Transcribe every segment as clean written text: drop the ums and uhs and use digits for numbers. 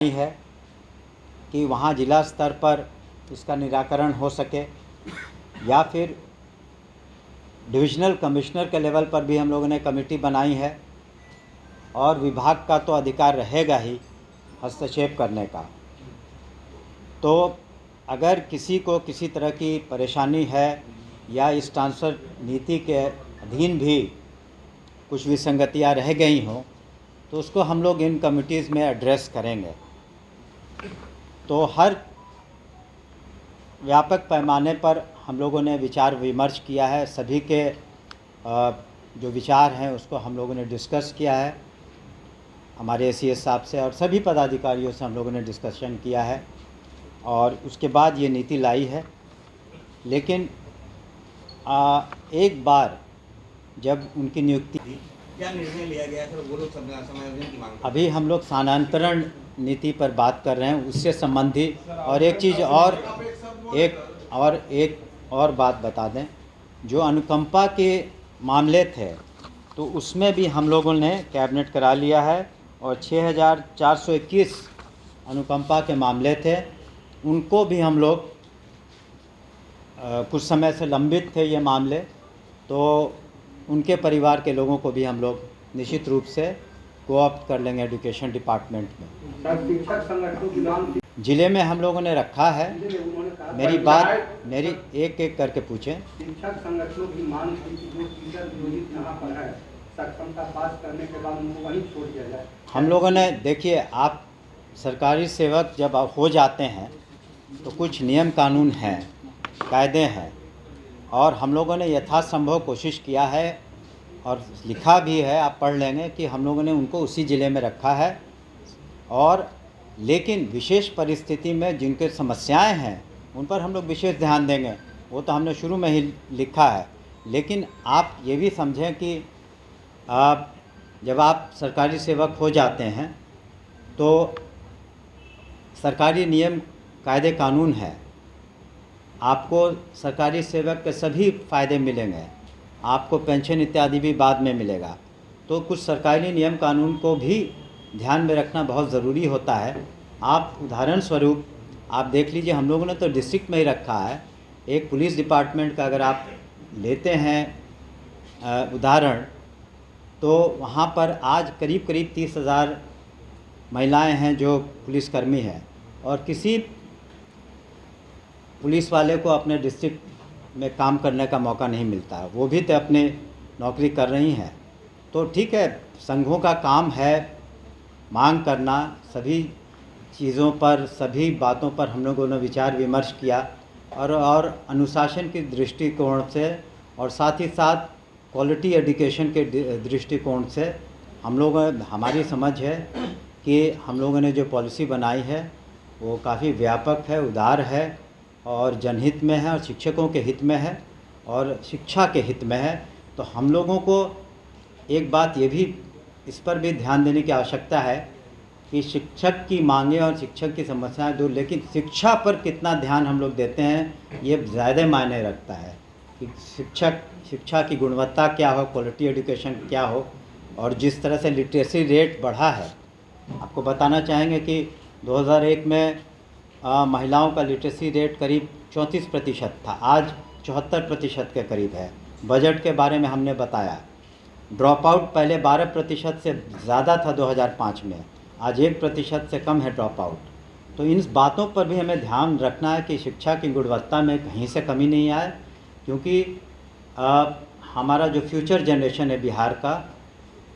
है कि वहाँ जिला स्तर पर इसका निराकरण हो सके या फिर डिविजनल कमिश्नर के लेवल पर भी हम लोगों ने कमेटी बनाई है और विभाग का तो अधिकार रहेगा ही हस्तक्षेप करने का। तो अगर किसी को किसी तरह की परेशानी है या इस ट्रांसफ़र नीति के अधीन भी कुछ विसंगतियाँ रह गई हों तो उसको हम लोग इन कमिटीज़ में एड्रेस करेंगे। तो हर व्यापक पैमाने पर हम लोगों ने विचार विमर्श किया है, सभी के जो विचार हैं उसको हम लोगों ने डिस्कस किया है हमारे एसीएस साहब से और सभी पदाधिकारियों से हम लोगों ने डिस्कशन किया है और उसके बाद ये नीति लाई है। लेकिन एक बार जब उनकी नियुक्ति क्या निर्णय लिया गया है, वो लोग समायोजन की मांग। अभी हम लोग स्थानांतरण नीति पर बात कर रहे हैं, उससे संबंधित और एक चीज़ और बात बता दें, जो अनुकंपा के मामले थे तो उसमें भी हम लोगों ने कैबिनेट करा लिया है और 6421 अनुकंपा के मामले थे, उनको भी हम लोग कुछ समय से लंबित थे ये मामले, तो उनके परिवार के लोगों को भी हम लोग निश्चित रूप से कोऑप्ट कर लेंगे एजुकेशन डिपार्टमेंट में। शिक्षक संगठनों की मांग जिले में हम लोगों ने रखा है। मेरी एक एक करके पूछें। शिक्षक संगठनों की मांग थी कि जो टीचर नियोजित यहाँ पर है सक्षमता पास करने के बाद उनको वहीं छोड़ दिया जाए। हम लोगों ने देखिए, आप सरकारी सेवक जब हो जाते हैं तो कुछ नियम कानून हैं, कायदे हैं और हम लोगों ने यथासंभव कोशिश किया है और लिखा भी है, आप पढ़ लेंगे कि हम लोगों ने उनको उसी ज़िले में रखा है। और लेकिन विशेष परिस्थिति में जिनके समस्याएं हैं उन पर हम लोग विशेष ध्यान देंगे, वो तो हमने शुरू में ही लिखा है। लेकिन आप ये भी समझें कि जब आप सरकारी सेवक हो जाते हैं तो सरकारी नियम कायदे कानून है, आपको सरकारी सेवक के सभी फ़ायदे मिलेंगे, आपको पेंशन इत्यादि भी बाद में मिलेगा। तो कुछ सरकारी नियम कानून को भी ध्यान में रखना बहुत ज़रूरी होता है। आप उदाहरण स्वरूप आप देख लीजिए, हम लोगों ने तो डिस्ट्रिक्ट में ही रखा है। एक पुलिस डिपार्टमेंट का अगर आप लेते हैं उदाहरण, तो वहाँ पर आज करीब 30,000 महिलाएं हैं जो पुलिसकर्मी हैं और किसी पुलिस वाले को अपने डिस्ट्रिक्ट में काम करने का मौका नहीं मिलता है, वो भी तो अपने नौकरी कर रही हैं। तो ठीक है, संघों का काम है मांग करना, सभी चीज़ों पर सभी बातों पर हम लोगों ने विचार विमर्श किया और अनुशासन की दृष्टिकोण से और साथ ही साथ क्वालिटी एजुकेशन के दृष्टिकोण से हमारी समझ है कि हम लोगों ने जो पॉलिसी बनाई है वो काफ़ी व्यापक है, उदार है और जनहित में है और शिक्षकों के हित में है और शिक्षा के हित में है। तो हम लोगों को एक बात ये भी इस पर भी ध्यान देने की आवश्यकता है कि शिक्षक की मांगें और शिक्षक की समस्याएं दूर, लेकिन शिक्षा पर कितना ध्यान हम लोग देते हैं ये ज़्यादा मायने रखता है कि शिक्षा की गुणवत्ता क्या हो, क्वालिटी एजुकेशन क्या हो। और जिस तरह से लिटरेसी रेट बढ़ा है, आपको बताना चाहेंगे कि 2001 में महिलाओं का लिटरेसी रेट करीब 34% था, आज 74% के करीब है। बजट के बारे में हमने बताया, ड्रॉप आउट पहले 12% से ज़्यादा था 2005 में, आज 1% से कम है ड्रॉप आउट। तो इन बातों पर भी हमें ध्यान रखना है कि शिक्षा की गुणवत्ता में कहीं से कमी नहीं आए, क्योंकि हमारा जो फ्यूचर जनरेशन है बिहार का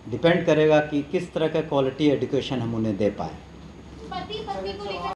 डिपेंड करेगा कि किस तरह का क्वालिटी एजुकेशन हम उन्हें दे पाएँ।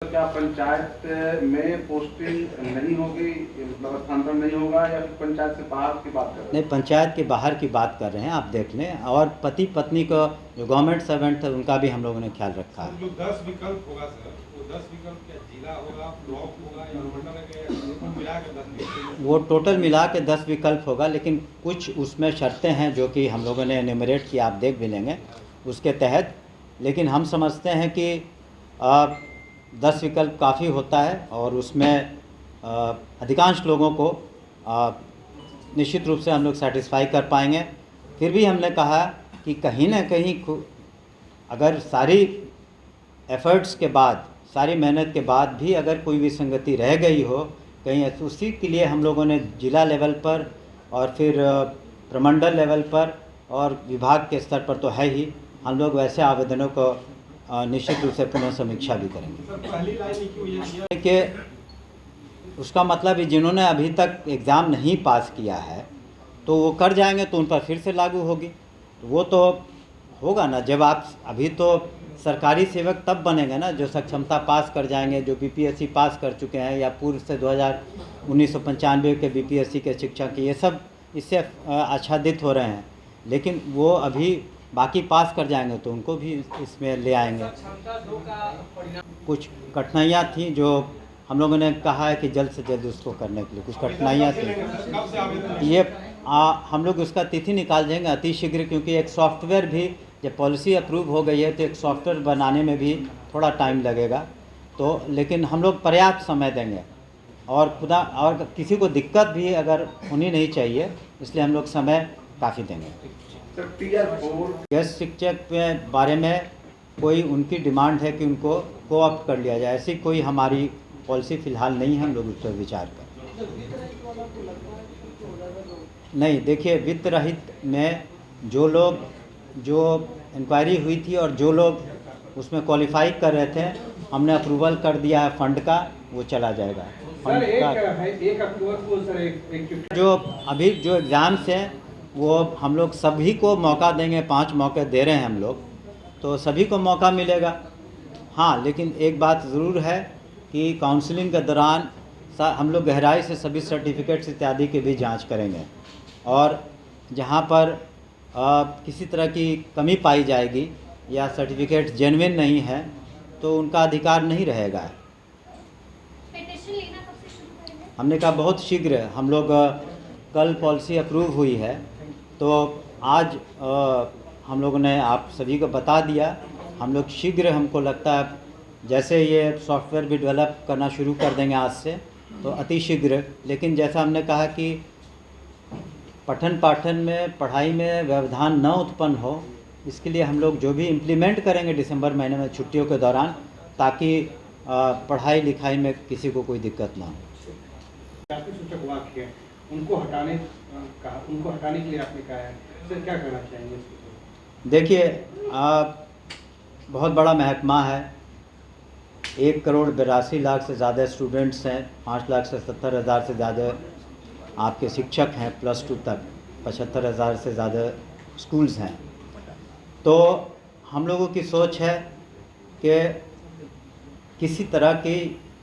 क्या पंचायत में पोस्टिंग नहीं होगी, स्थानांतरण नहीं होगा या फिर पंचायत से बाहर की बात कर रहे हैं? नहीं, पंचायत के बाहर की बात कर रहे हैं, आप देख लें। और पति पत्नी का जो गवर्नमेंट सर्वेंट है उनका भी हम लोगों ने ख्याल रखा है। जो 10 विकल्प होगा सर, वो 10 विकल्प क्या जिला होगा, ब्लॉक होगा या मंडल है, मिला के 10 विकल्प? वो टोटल मिला के 10 विकल्प होगा, लेकिन कुछ उसमें शर्तें हैं जो कि हम लोगों ने एनुमरेट किया, आप देख भी लेंगे उसके तहत। लेकिन हम समझते हैं कि 10 विकल्प काफ़ी होता है और उसमें अधिकांश लोगों को निश्चित रूप से हम लोग सेटिस्फाई कर पाएंगे। फिर भी हमने कहा कि कहीं ना कहीं अगर सारी एफर्ट्स के बाद, सारी मेहनत के बाद भी अगर कोई विसंगति रह गई हो कहीं, तो उसी के लिए हम लोगों ने जिला लेवल पर और फिर प्रमंडल लेवल पर और विभाग के स्तर पर तो है ही, हम लोग वैसे आवेदनों को निश्चित रूप से पुनः समीक्षा भी करेंगे। सर पहली लाइन लिखी हुई है कि उसका मतलब है जिन्होंने अभी तक एग्ज़ाम नहीं पास किया है तो वो कर जाएंगे तो उन पर फिर से लागू होगी, तो वो तो होगा ना। जब आप अभी तो सरकारी सेवक तब बनेंगे ना जो सक्षमता पास कर जाएंगे, जो बीपीएससी पास कर चुके हैं या पूर्व से 1995 के बीपीएससी के शिक्षक, ये सब इससे आच्छादित हो रहे हैं। लेकिन वो अभी बाकी पास कर जाएंगे तो उनको भी इसमें ले आएंगे। कुछ कठिनाइयाँ थी जो हम लोगों ने कहा है कि जल्द से जल्द उसको करने के लिए कुछ कठिनाइयाँ थी। कब से आवेदन ये हम लोग उसका तिथि निकाल देंगे अति शीघ्र, क्योंकि एक सॉफ्टवेयर भी जब पॉलिसी अप्रूव हो गई है तो एक सॉफ्टवेयर बनाने में भी थोड़ा टाइम लगेगा। तो लेकिन हम लोग पर्याप्त समय देंगे और खुदा और किसी को दिक्कत भी अगर होनी नहीं चाहिए, इसलिए हम लोग समय काफ़ी देंगे। सर टीयर 4 गेस्ट शिक्षक के बारे में कोई उनकी डिमांड है कि उनको कोऑप्ट कर लिया जाए, ऐसी कोई हमारी पॉलिसी फ़िलहाल नहीं है। हम लोग उस पर विचार करें। नहीं, देखिए वित्त रहित में जो इंक्वायरी हुई थी और जो लोग उसमें क्वालिफाई कर रहे थे, हमने अप्रूवल कर दिया है फंड का, वो चला जाएगा। सर एक अक्टूबर को सर एक जो अभी जो एग्ज़ाम्स हैं वो हम लोग सभी को मौका देंगे, 5 मौके दे रहे हैं हम लोग, तो सभी को मौका मिलेगा। हाँ, लेकिन एक बात ज़रूर है कि काउंसलिंग के दौरान हम लोग गहराई से सभी सर्टिफिकेट्स इत्यादि की भी जांच करेंगे और जहां पर किसी तरह की कमी पाई जाएगी या सर्टिफिकेट जेन्युइन नहीं है तो उनका अधिकार नहीं रहेगा। पिटीशन लेना कब से शुरू करेंगे? हमने कहा बहुत शीघ्र। हम लोग कल पॉलिसी अप्रूव हुई है तो आज हम लोगों ने आप सभी को बता दिया। हम लोग शीघ्र, हमको लगता है जैसे ये सॉफ्टवेयर भी डेवलप करना शुरू कर देंगे आज से, तो अति शीघ्र। लेकिन जैसा हमने कहा कि पठन पाठन में, पढ़ाई में व्यवधान न उत्पन्न हो, इसके लिए हम लोग जो भी इम्प्लीमेंट करेंगे दिसंबर महीने में छुट्टियों के दौरान, ताकि पढ़ाई लिखाई में किसी को कोई दिक्कत ना हो। सूचक वाक्य उनको हटाने के लिए आपने कहा है, सर क्या कहना चाहेंगे? देखिए, बहुत बड़ा महकमा है, 1,82,00,000 से ज़्यादा स्टूडेंट्स हैं, 5,70,000 से ज़्यादा आपके शिक्षक हैं, +2 तक 75,000 से ज़्यादा स्कूल्स हैं। तो हम लोगों की सोच है कि किसी तरह की